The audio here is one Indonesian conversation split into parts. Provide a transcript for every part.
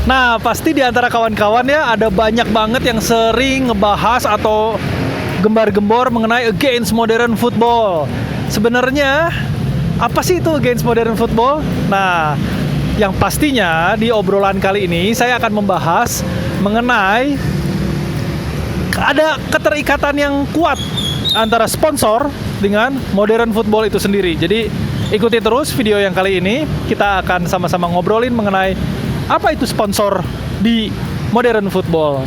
Nah, pasti di antara kawan-kawan ya ada banyak banget yang sering ngebahas atau gembar-gembor mengenai against modern football. Sebenarnya apa sih itu against modern football? Nah, yang pastinya di obrolan kali ini saya akan membahas mengenai ada keterikatan yang kuat antara sponsor dengan modern football itu sendiri. Jadi ikuti terus video yang kali ini, kita akan sama-sama ngobrolin mengenai apa itu sponsor di modern football.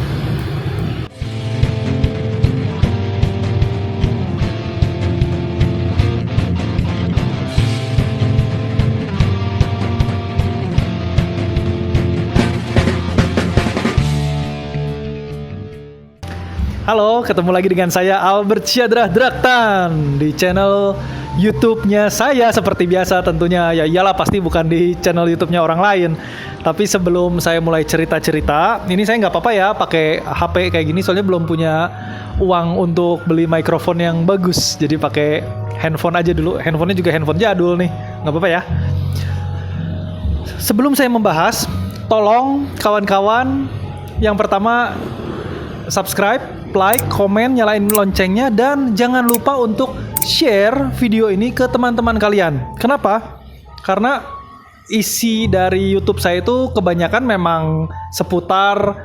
Halo, ketemu lagi dengan saya Albert Syadrah Draktan di channel YouTube-nya saya seperti biasa tentunya. Ya iyalah, pasti bukan di channel YouTube-nya orang lain. Tapi sebelum saya mulai cerita-cerita, ini saya nggak apa-apa ya pakai HP kayak gini soalnya belum punya uang untuk beli mikrofon yang bagus. Jadi pakai handphone aja dulu. Handphonenya juga handphone jadul nih, nggak apa-apa ya. Sebelum saya membahas, tolong kawan-kawan yang pertama subscribe, like, komen, nyalain loncengnya, dan jangan lupa untuk share video ini ke teman-teman kalian. Kenapa? Karena isi dari YouTube saya itu kebanyakan memang seputar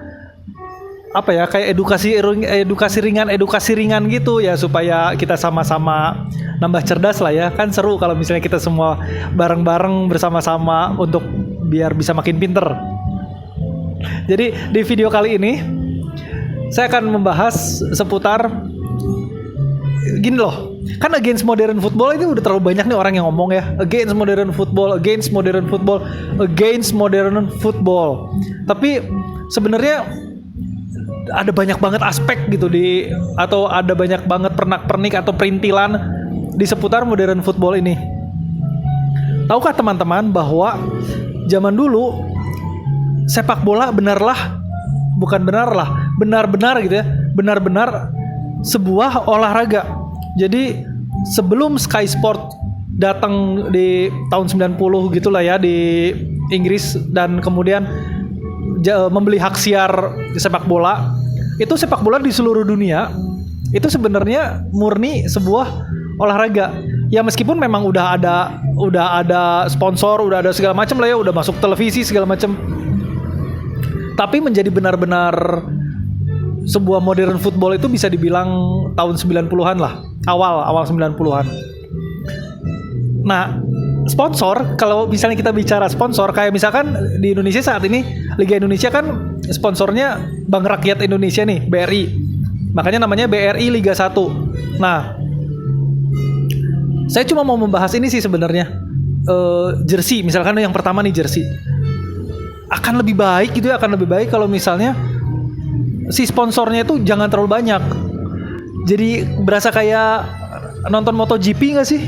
apa ya, kayak edukasi ringan gitu ya, supaya kita sama-sama nambah cerdas lah ya. Kan seru kalau misalnya kita semua bareng-bareng bersama-sama untuk biar bisa makin pinter. Jadi di video kali ini saya akan membahas seputar gini loh. Kan against modern football itu udah terlalu banyak nih orang yang ngomong ya. Against modern football, against modern football, against modern football. Tapi sebenarnya ada banyak banget aspek gitu atau ada banyak banget pernak-pernik atau perintilan di seputar modern football ini. Tahukah teman-teman bahwa zaman dulu sepak bola benar-benar gitu ya, benar-benar sebuah olahraga. Jadi sebelum Sky Sport datang di tahun 90 gitulah ya di Inggris, dan kemudian membeli hak siar sepak bola, itu sepak bola di seluruh dunia itu sebenarnya murni sebuah olahraga. Ya meskipun memang udah ada sponsor, udah ada segala macam lah ya, udah masuk televisi segala macam. Tapi menjadi benar-benar sebuah modern football itu bisa dibilang tahun 90-an lah, awal 90-an. Nah, sponsor, kalau misalnya kita bicara sponsor, kayak misalkan di Indonesia saat ini, Liga Indonesia kan sponsornya Bank Rakyat Indonesia nih, BRI. Makanya namanya BRI Liga 1. Nah, saya cuma mau membahas ini sih sebenarnya. Jersey, misalkan yang pertama nih jersey. Akan lebih baik kalau misalnya si sponsornya itu jangan terlalu banyak. Jadi berasa kayak nonton MotoGP nggak sih?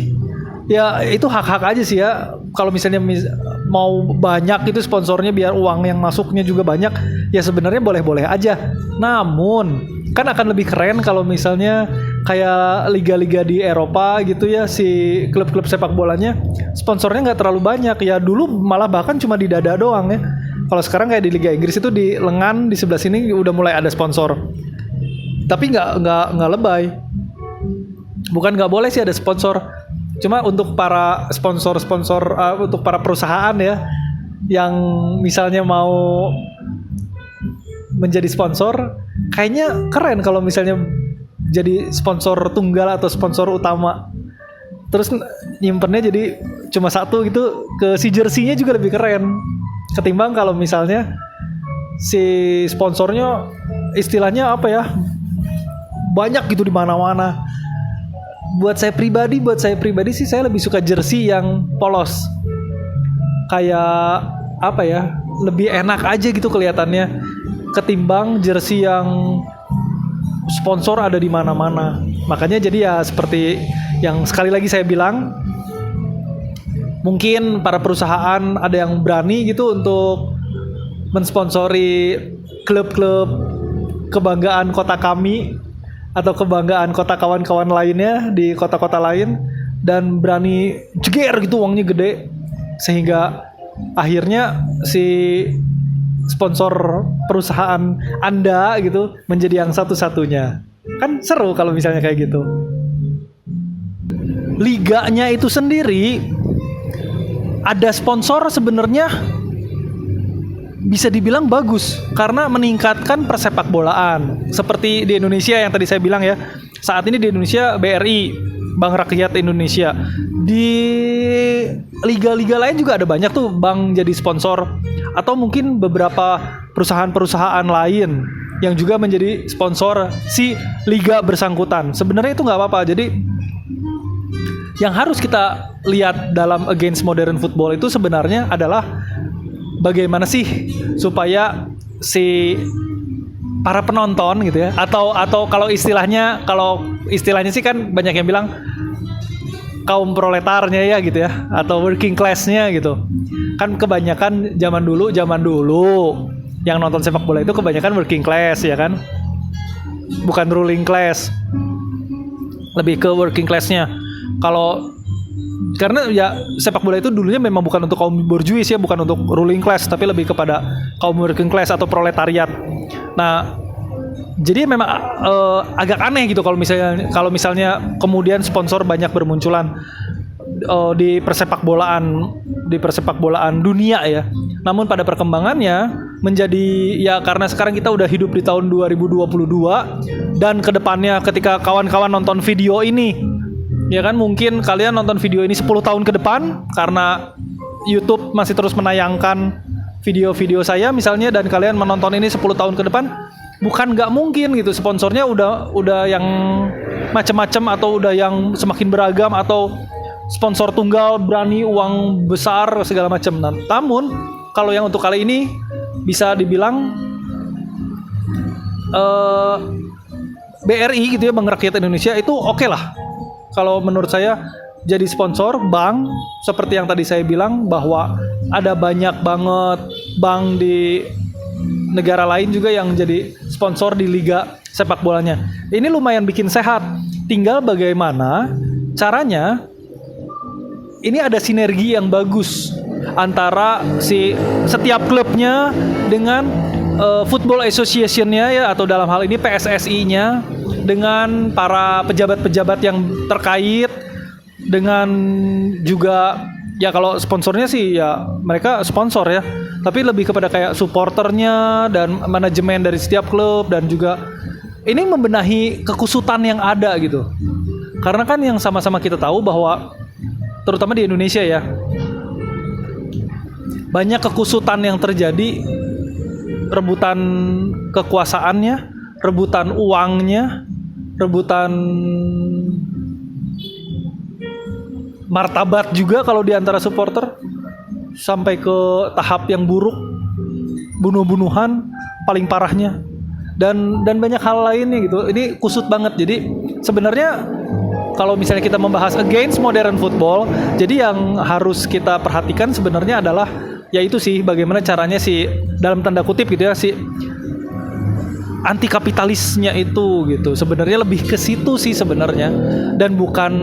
Ya itu hak-hak aja sih ya. Kalau misalnya mau banyak itu sponsornya biar uang yang masuknya juga banyak, ya sebenarnya boleh-boleh aja. Namun kan akan lebih keren kalau misalnya kayak liga-liga di Eropa gitu ya, si klub-klub sepak bolanya sponsornya nggak terlalu banyak. Ya dulu malah bahkan cuma di dada doang ya. Kalau sekarang kayak di Liga Inggris itu di lengan di sebelah sini udah mulai ada sponsor. Tapi nggak lebay. Bukan nggak boleh sih ada sponsor. Cuma untuk para sponsor untuk para perusahaan ya yang misalnya mau menjadi sponsor, kayaknya keren kalau misalnya jadi sponsor tunggal atau sponsor utama. Terus nyimpennya jadi cuma satu gitu, ke si jersey-nya juga lebih keren ketimbang kalau misalnya si sponsornya istilahnya apa ya, banyak gitu di mana-mana. Buat saya pribadi sih saya lebih suka jersey yang polos. Kayak apa ya, lebih enak aja gitu kelihatannya ketimbang jersey yang sponsor ada di mana-mana. Makanya jadi ya seperti yang sekali lagi saya bilang, mungkin para perusahaan ada yang berani gitu untuk mensponsori klub-klub kebanggaan kota kami atau kebanggaan kota kawan-kawan lainnya di kota-kota lain, dan berani jeger gitu uangnya gede, sehingga akhirnya si sponsor perusahaan Anda gitu menjadi yang satu-satunya. Kan seru kalau misalnya kayak gitu. Liganya itu sendiri ada sponsor sebenarnya bisa dibilang bagus karena meningkatkan persepak bolaan. Seperti di Indonesia yang tadi saya bilang ya. Saat ini di Indonesia BRI, Bank Rakyat Indonesia. Di liga-liga lain juga ada banyak tuh bank jadi sponsor, atau mungkin beberapa perusahaan-perusahaan lain yang juga menjadi sponsor si liga bersangkutan. Sebenarnya itu nggak apa-apa. Jadi yang harus kita lihat dalam Against Modern Football itu sebenarnya adalah bagaimana sih supaya si para penonton gitu ya, atau kalau istilahnya sih kan banyak yang bilang kaum proletarnya ya gitu ya, atau working class-nya gitu. Kan kebanyakan zaman dulu yang nonton sepak bola itu kebanyakan working class ya kan. Bukan ruling class. Lebih ke working class-nya. Karena ya sepak bola itu dulunya memang bukan untuk kaum borjuis ya, bukan untuk ruling class, tapi lebih kepada kaum working class atau proletariat. Nah, jadi memang agak aneh gitu kalau misalnya kemudian sponsor banyak bermunculan di persepak bolaan dunia ya. Namun pada perkembangannya menjadi ya, karena sekarang kita udah hidup di tahun 2022 dan kedepannya ketika kawan-kawan nonton video ini ya kan, mungkin kalian nonton video ini 10 tahun ke depan karena YouTube masih terus menayangkan video-video saya misalnya, dan kalian menonton ini 10 tahun ke depan, bukan nggak mungkin gitu sponsornya udah yang macam-macam atau udah yang semakin beragam, atau sponsor tunggal berani uang besar segala macam. Namun kalau yang untuk kali ini bisa dibilang BRI gitu ya, Bank Rakyat Indonesia itu oke lah. Kalau menurut saya jadi sponsor bank, seperti yang tadi saya bilang bahwa ada banyak banget bank di negara lain juga yang jadi sponsor di liga sepak bolanya. Ini lumayan bikin sehat. Tinggal bagaimana caranya ini ada sinergi yang bagus antara si setiap klubnya dengan Football Association-nya ya, atau dalam hal ini PSSI-nya, dengan para pejabat-pejabat yang terkait, dengan juga ya kalau sponsornya sih ya mereka sponsor ya, tapi lebih kepada kayak supporternya dan manajemen dari setiap klub, dan juga ini membenahi kekusutan yang ada gitu. Karena kan yang sama-sama kita tahu bahwa terutama di Indonesia ya, banyak kekusutan yang terjadi, rebutan kekuasaannya, rebutan uangnya, rebutan martabat juga kalau di antara supporter, sampai ke tahap yang buruk, bunuh-bunuhan paling parahnya, dan banyak hal lainnya gitu. Ini kusut banget. Jadi sebenarnya kalau misalnya kita membahas Against Modern Football, jadi yang harus kita perhatikan sebenarnya adalah yaitu sih bagaimana caranya si dalam tanda kutip gitu ya, si anti kapitalisnya itu gitu. Sebenarnya lebih ke situ sih sebenarnya, dan bukan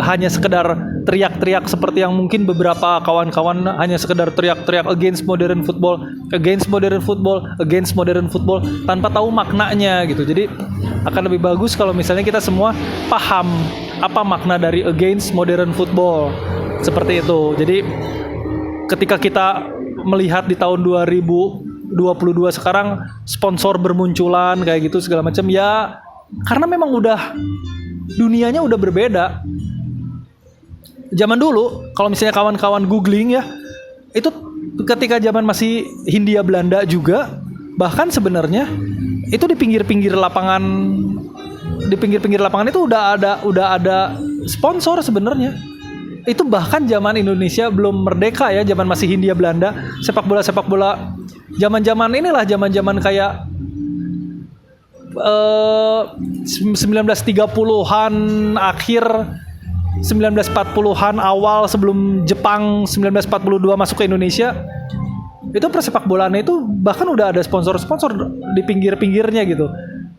hanya sekedar teriak-teriak seperti yang mungkin beberapa kawan-kawan hanya sekedar teriak-teriak against modern football, against modern football, against modern football tanpa tahu maknanya gitu. Jadi akan lebih bagus kalau misalnya kita semua paham apa makna dari against modern football. Seperti itu. Jadi ketika kita melihat di tahun 2022 sekarang sponsor bermunculan kayak gitu segala macam ya, karena memang udah dunianya udah berbeda. Zaman dulu kalau misalnya kawan-kawan googling ya, itu ketika zaman masih Hindia Belanda juga, bahkan sebenarnya itu di pinggir-pinggir lapangan itu udah ada sponsor sebenarnya. Itu bahkan zaman Indonesia belum merdeka ya, zaman masih Hindia Belanda, sepak bola zaman-zaman inilah, zaman-zaman kayak 1930-an akhir, 1940-an awal, sebelum Jepang 1942 masuk ke Indonesia. Itu persepak bolaannya itu bahkan udah ada sponsor-sponsor di pinggir-pinggirnya gitu.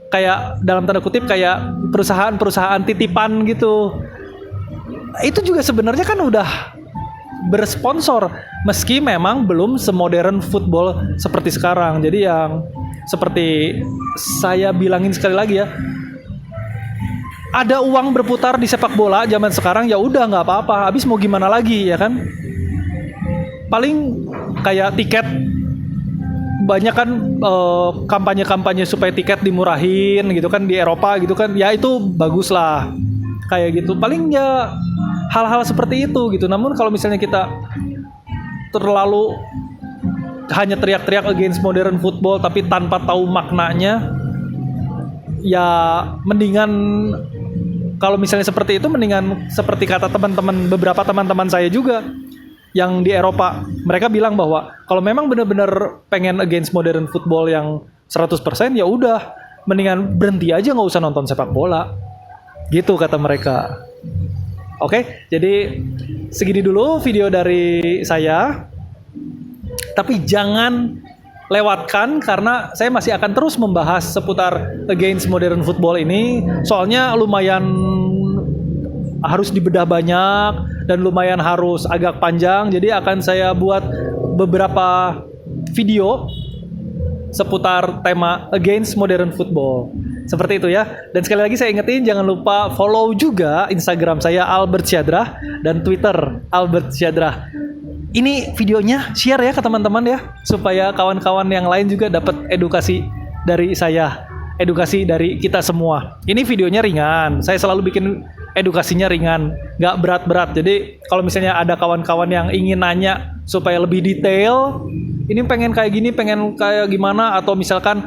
Kayak dalam tanda kutip kayak perusahaan-perusahaan titipan gitu. Itu juga sebenarnya kan udah bersponsor, meski memang belum semodern football seperti sekarang. Jadi yang seperti saya bilangin sekali lagi ya, ada uang berputar di sepak bola zaman sekarang, ya udah nggak apa-apa. Habis mau gimana lagi ya kan? Paling kayak tiket, banyak kan kampanye-kampanye supaya tiket dimurahin gitu kan di Eropa gitu kan, ya itu bagus lah kayak gitu. Paling ya hal-hal seperti itu gitu. Namun kalau misalnya kita terlalu hanya teriak-teriak against modern football tapi tanpa tahu maknanya, ya mendingan kalau misalnya seperti itu, mendingan seperti kata teman-teman, beberapa teman-teman saya juga yang di Eropa, mereka bilang bahwa kalau memang benar-benar pengen against modern football yang 100%, ya udah mendingan berhenti aja, nggak usah nonton sepak bola gitu kata mereka. Oke, jadi segini dulu video dari saya, tapi jangan lewatkan karena saya masih akan terus membahas seputar against modern football ini, soalnya lumayan harus dibedah banyak dan lumayan harus agak panjang. Jadi akan saya buat beberapa video seputar tema against modern football. Seperti itu ya. Dan sekali lagi saya ingetin, jangan lupa follow juga Instagram saya Albert Syadrah dan Twitter Albert Syadrah. Ini videonya share ya ke teman-teman ya, supaya kawan-kawan yang lain juga dapat edukasi dari saya, edukasi dari kita semua. Ini videonya ringan, saya selalu bikin edukasinya ringan, nggak berat-berat. Jadi kalau misalnya ada kawan-kawan yang ingin nanya supaya lebih detail, ini pengen kayak gini, pengen kayak gimana, atau misalkan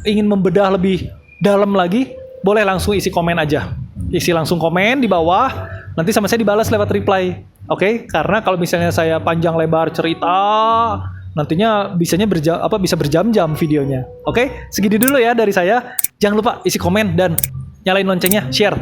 ingin membedah lebih dalam lagi, boleh langsung isi komen aja. Isi langsung komen di bawah, nanti sama saya dibalas lewat reply. Oke, karena kalau misalnya saya panjang lebar cerita, nantinya bisa berjam-jam videonya. Oke, segini dulu ya dari saya. Jangan lupa isi komen dan nyalain loncengnya, share.